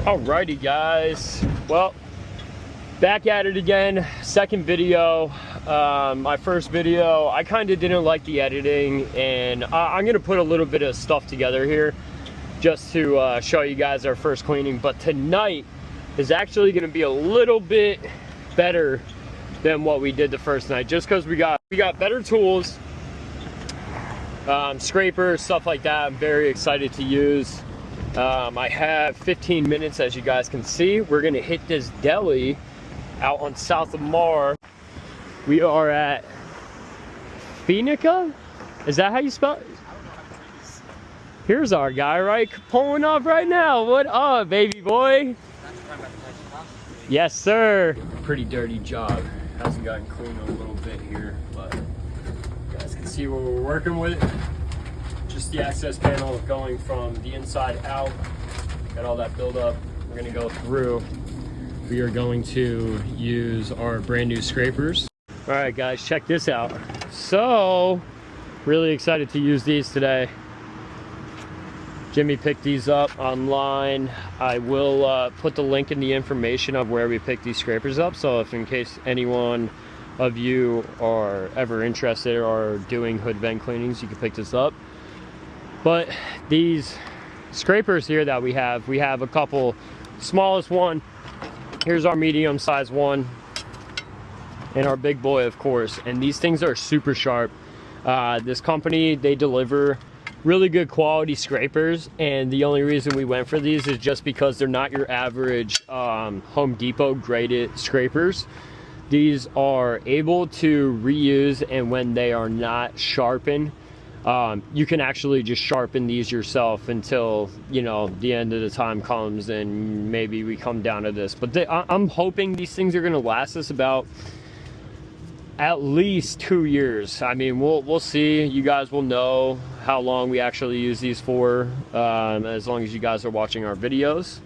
Alrighty guys, well, back at it again. Second video. My first video, I kind of didn't like the editing, and I'm gonna put a little bit of stuff together here just to show you guys our first cleaning. But tonight is actually gonna be a little bit better than what we did the first night, just because we got better tools, scrapers, stuff like that. I'm very excited to use. I have 15 minutes, as you guys can see. We're gonna hit this deli out on South of Mar. We are at Phoenica? Is that how you spell it? Here's our guy, right? Pulling up right now. What up, baby boy? Yes, sir. Pretty dirty job. Hasn't gotten clean a little bit here, but you guys can see what we're working with. Just the access panel going from the inside out. Got all that buildup. We're gonna go through. We are going to use our brand new scrapers. All right guys, check this out. So, really excited to use these today. Jimmy picked these up online. I will put the link in the information of where we picked these scrapers up. So if in case anyone of you are ever interested or doing hood vent cleanings, you can pick this up. But these scrapers here that we have a couple. Smallest one, here's our medium size one, and our big boy, of course. And these things are super sharp. This company, they deliver really good quality scrapers, and the only reason we went for these is just because they're not your average Home Depot graded scrapers. These are able to reuse, and when they are not sharpened, you can actually just sharpen these yourself until, you know, the end of the time comes and maybe we come down to this. But I'm hoping these things are going to last us about at least 2 years. I mean, we'll see. You guys will know how long we actually use these for, as long as you guys are watching our videos.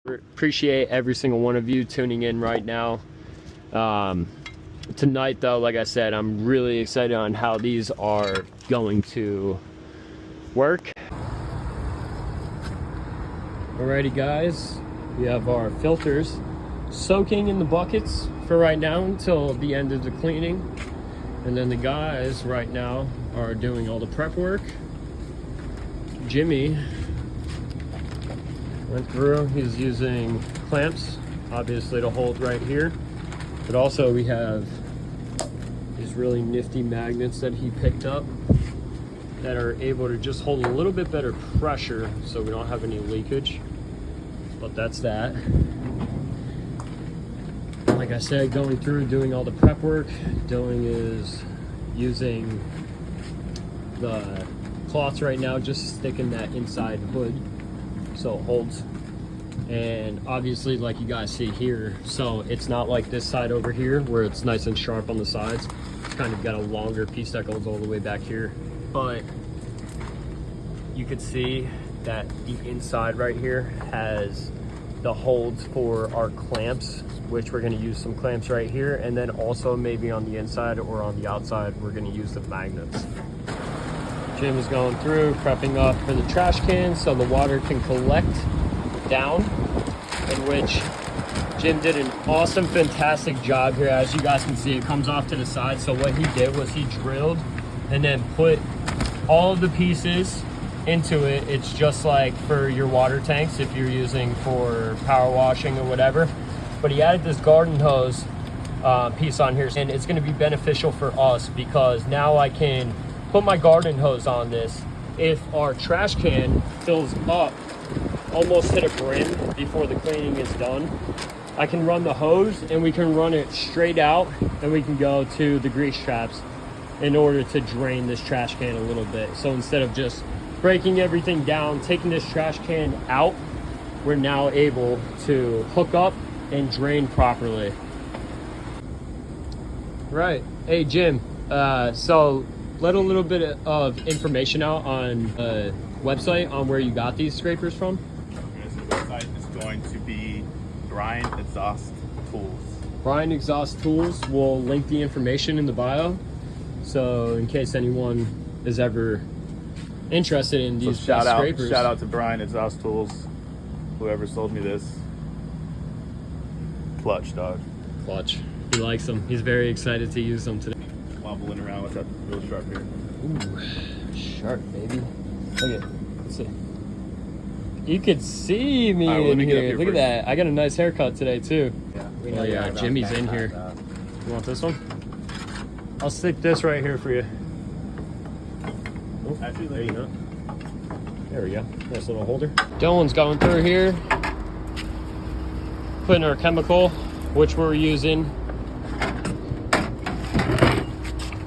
Appreciate every single one of you tuning in right now. Tonight though, like I said, I'm really excited on how these are going to work. Alrighty guys, we have our filters soaking in the buckets for right now until the end of the cleaning. And then the guys right now are doing all the prep work. Jimmy went through, he's using clamps, obviously, to hold right here. But also we have these really nifty magnets that he picked up that are able to just hold a little bit better pressure so we don't have any leakage. But that's that. Like I said, going through, doing all the prep work. Dylan is using the cloths right now, just sticking that inside hood so it holds. And obviously, like you guys see here, so it's not like this side over here where it's nice and sharp on the sides. It's kind of got a longer piece that goes all the way back here. But you could see that the inside right here has the holds for our clamps, which we're going to use some clamps right here. And then also maybe on the inside or on the outside, we're going to use the magnets. Jim is going through, prepping up for the trash can so the water can collect down, in which Jim did an awesome, fantastic job here. As you guys can see, it comes off to the side. So what he did was he drilled and then put all of the pieces into it. It's just like for your water tanks if you're using for power washing or whatever. But he added this garden hose piece on here, and it's going to be beneficial for us because now I can put my garden hose on this. If our trash can fills up almost to the brim before the cleaning is done, I can run the hose and we can run it straight out, and we can go to the grease traps in order to drain this trash can a little bit. So instead of just breaking everything down, taking this trash can out, we're now able to hook up and drain properly. Right. Hey Jim, so let a little bit of information out on the website on where you got these scrapers from. Okay, so the website is going to be Grime Exhaust Tools. Grime Exhaust Tools. We'll link the information in the bio, so in case anyone is ever interested in these so scrapers. Shout out to Brian Exhaust Tools. whoever sold me this. Clutch, dog. Clutch. He likes them. He's very excited to use them today. Wobbling around with that real sharp here. Ooh, sharp, baby. Look at, let's see. You could see me All right, well, in let me get up here. here Look at first. that. I got a nice haircut today too. Yeah. Oh yeah, Jimmy's in here. You want this one? I'll stick this right here for you. Oh, Actually, there you go. There we go. Nice little holder. Dylan's going through here, putting our chemical, which we're using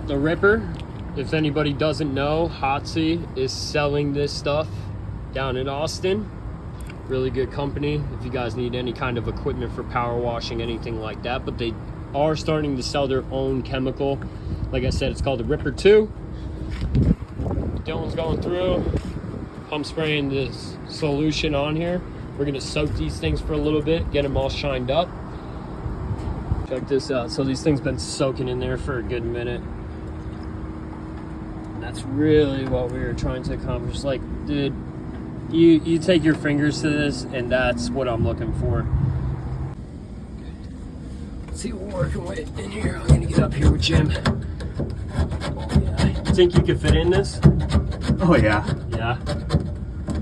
the Ripper. If anybody doesn't know, Hotsy is selling this stuff down in Austin. Really good company if you guys need any kind of equipment for power washing, anything like that. But they are starting to sell their own chemical. Like I said, it's called the Ripper 2. Dylan's going through, pump spraying this solution on here. We're gonna soak these things for a little bit, get them all shined up. Check this out. So these things been soaking in there for a good minute. And that's really what we were trying to accomplish. Like, dude, you take your fingers to this, and that's what I'm looking for. Let's see what we're working with in here. I'm gonna get up here with Jim. Oh yeah. You think you could fit in this? Oh yeah. Yeah.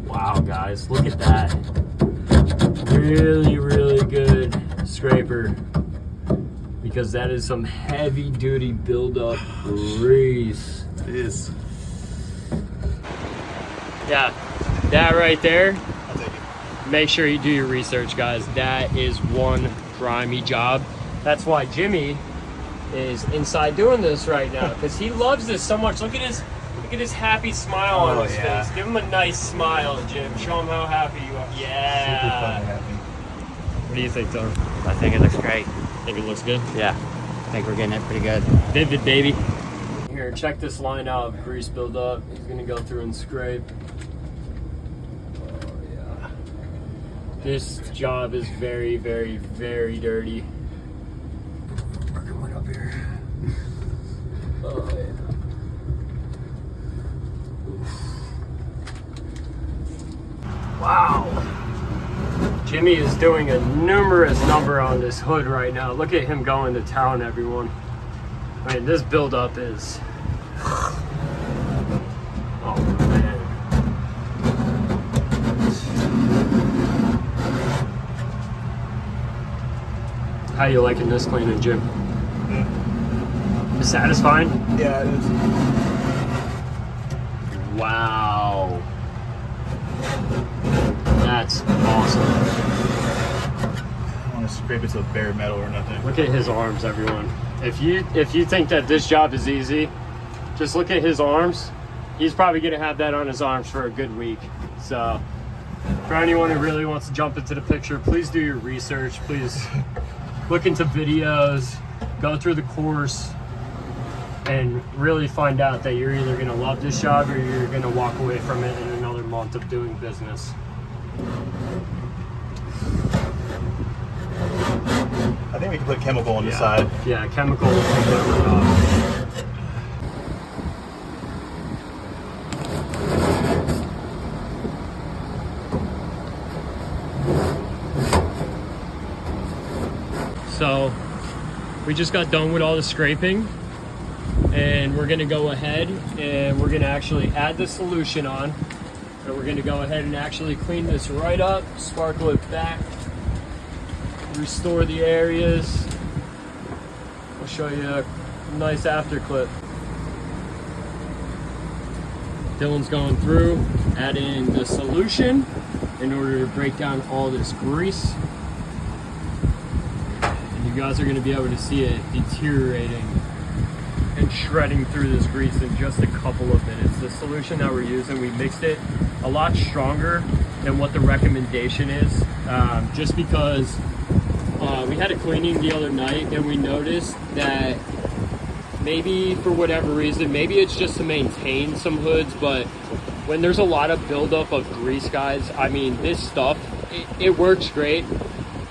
Wow, guys, look at that. Really, really good scraper. Because that is some heavy duty buildup grease. It is. Yeah, that right there. I'll take it. Make sure you do your research, guys. That is one grimy job. That's why Jimmy is inside doing this right now, because he loves this so much. Look at his happy smile on his face. Give him a nice smile, Jim. Show him how happy you are. Yeah. Super fun and happy. What do you think, Tom? I think it looks great. Think it looks good? Yeah, I think we're getting it pretty good. Vivid, baby. Here, check this line out of grease buildup. He's gonna go through and scrape. Oh yeah. This job is very, very, very dirty. Working one up here. Oh yeah. Wow. Jimmy is doing a numerous number on this hood right now. Look at him going to town, everyone. I mean, this buildup is... Oh, man. How you liking this cleaning, Jim? Is it satisfying? Yeah, it is. Wow. That's awesome. I don't want to scrape it to bare metal or nothing. Look at his arms, everyone. If you think that this job is easy, just look at his arms. He's probably gonna have that on his arms for a good week. So for anyone who really wants to jump into the picture, please do your research. Please look into videos, go through the course, and really find out that you're either gonna love this job or you're gonna walk away from it in another month of doing business. I think we can put chemical on the side. Yeah, chemical will take that right off. So we just got done with all the scraping, and we're gonna go ahead and we're gonna actually add the solution on, and we're gonna go ahead and actually clean this right up, sparkle it back, restore the areas. I'll show you a nice after clip. Dylan's going through, adding the solution in order to break down all this grease. And you guys are going to be able to see it deteriorating and shredding through this grease in just a couple of minutes. The solution that we're using, we mixed it a lot stronger than what the recommendation is, just because we had a cleaning the other night and we noticed that maybe for whatever reason, maybe it's just to maintain some hoods, but when there's a lot of buildup of grease, guys, I mean, this stuff, it works great,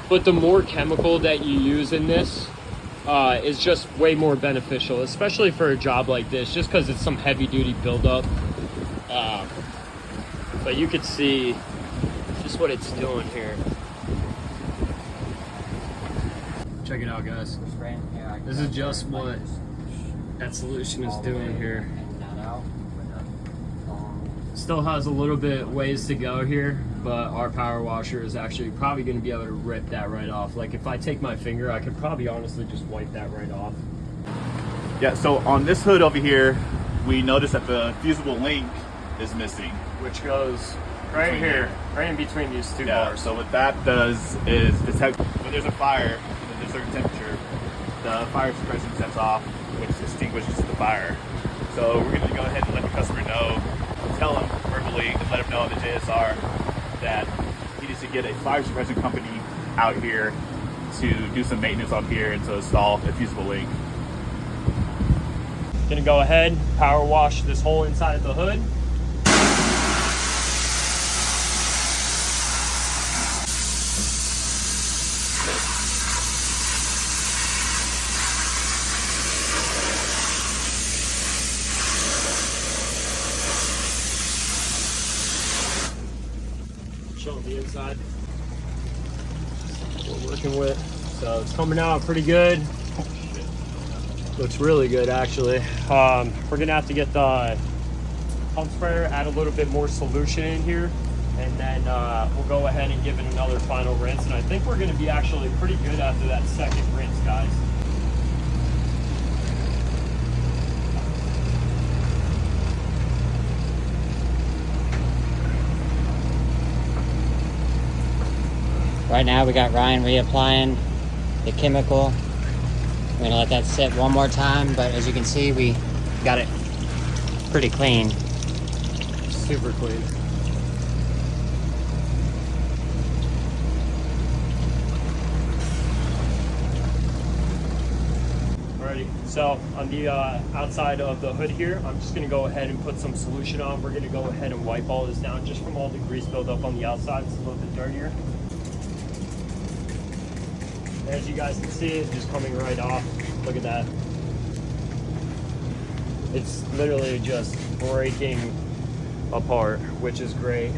but the more chemical that you use in this is just way more beneficial, especially for a job like this, just because it's some heavy duty buildup. But you could see That's what it's doing here. Check it out, guys. This is just what that solution is doing here. Still has a little bit ways to go here, but our power washer is actually probably going to be able to rip that right off. Like if I take my finger, I could probably honestly just wipe that right off. Yeah, so on this hood over here, we noticed that the fusible link is missing. Which goes right here, right in between these two bars. So what that does is detect when there's a fire at a certain temperature, the fire suppression sets off, which extinguishes the fire. So we're going to go ahead and let the customer know, tell him verbally, and let him know in the JSR that he needs to get a fire suppression company out here to do some maintenance on here and to install a fusible link. Gonna go ahead, power wash this whole inside of the hood. Show the inside. What we're working with. So it's coming out pretty good. Looks really good, actually. We're gonna have to get the pump sprayer, add a little bit more solution in here, and then we'll go ahead and give it another final rinse. And I think we're gonna be actually pretty good after that second rinse, guys. Right now we got Ryan reapplying the chemical. We're gonna let that sit one more time, but as you can see, we got it pretty clean. Super clean. Alrighty, so on the outside of the hood here, I'm just gonna go ahead and put some solution on. We're gonna go ahead and wipe all this down just from all the grease buildup on the outside. It's a little bit dirtier. As you guys can see, it's just coming right off. Look at that. It's literally just breaking apart, which is great.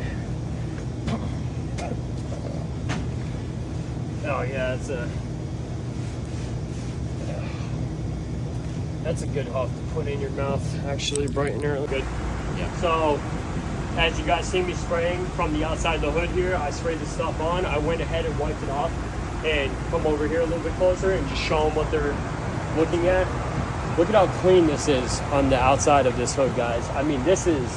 Oh yeah, that's a good huff to put in your mouth. Actually, brightener, good. Yeah. So, as you guys see me spraying from the outside of the hood here, I sprayed the stuff on. I went ahead and wiped it off. And come over here a little bit closer and just show them what they're looking at. Look at how clean this is on the outside of this hood, guys. I mean, this is,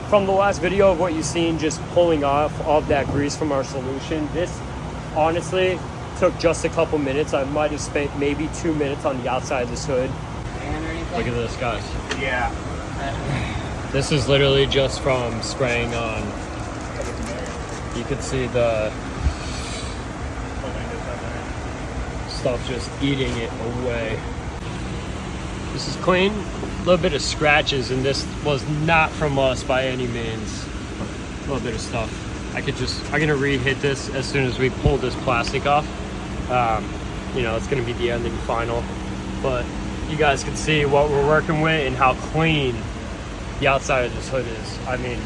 from the last video of what you've seen, just pulling off all that grease from our solution. This honestly took just a couple minutes. I might have spent maybe 2 minutes on the outside of this hood. Look at this, guys. Yeah. This is literally just from spraying on. You can see the stuff just eating it away. This is clean. A little bit of scratches, and this was not from us by any means. A little bit of stuff. I'm gonna re-hit this as soon as we pull this plastic off. You know, it's gonna be the ending final, but you guys can see what we're working with and how clean the outside of this hood is. I mean,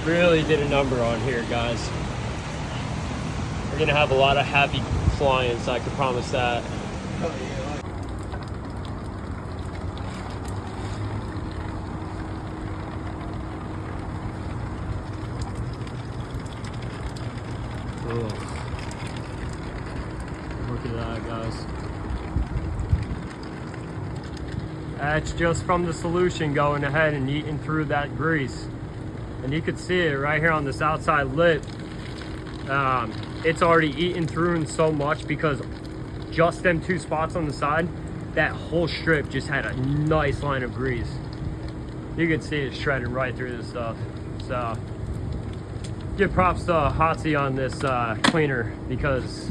really did a number on here, guys. We're gonna have a lot of happy clients, I can promise that. Oh, yeah. Look at that, guys. That's just from the solution going ahead and eating through that grease. And you can see it right here on this outside lip. It's already eaten through and so much because just them two spots on the side, that whole strip just had a nice line of grease. You can see it shredding right through this stuff. So give props to Hotsy on this cleaner because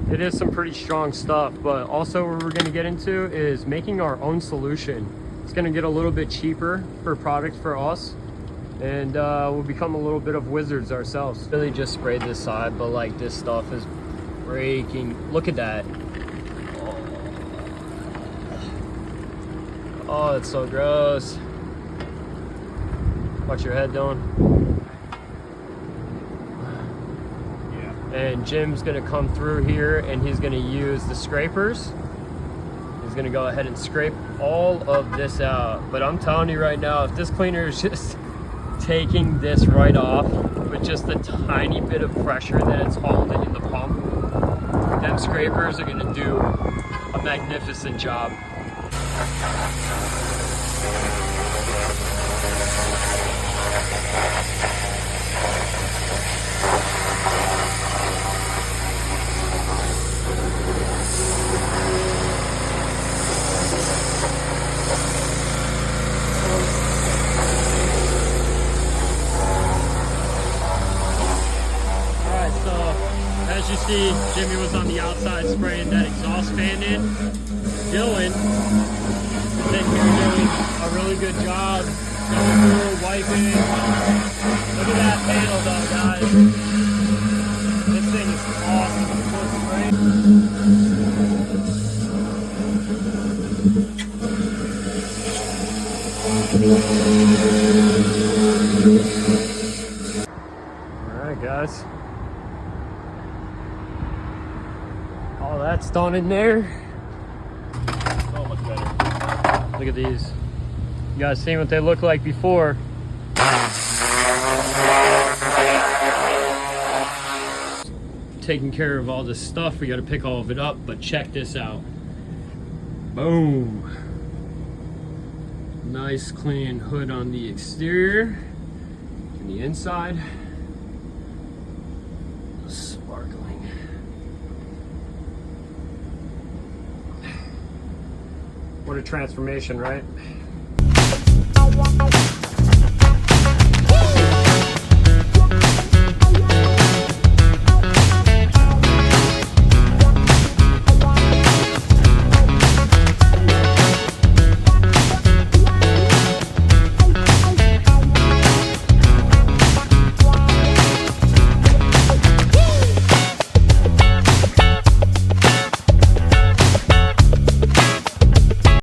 it is some pretty strong stuff. But also what we're gonna get into is making our own solution. It's gonna get a little bit cheaper for products for us. And we'll become a little bit of wizards ourselves. Really just sprayed this side, but like this stuff is breaking. Look at that. Oh, it's so gross. What's your head doing? And Jim's gonna come through here and he's gonna use the scrapers. He's gonna go ahead and scrape all of this out. But I'm telling you right now, if this cleaner is just taking this right off with just the tiny bit of pressure that it's holding in the pump, them scrapers are gonna do a magnificent job. As you see, Jimmy was on the outside spraying that exhaust fan in. Dylan is in here doing a really good job going through, wiping. Look at that panel though, guys. This thing is awesome. Full spray. Alright guys. All that's done in there. So much better. Look at these. You guys seen what they look like before? Taking care of all this stuff, we got to pick all of it up, but check this out. Boom. Nice clean hood on the exterior. And the inside. Sparkling. What a transformation, right?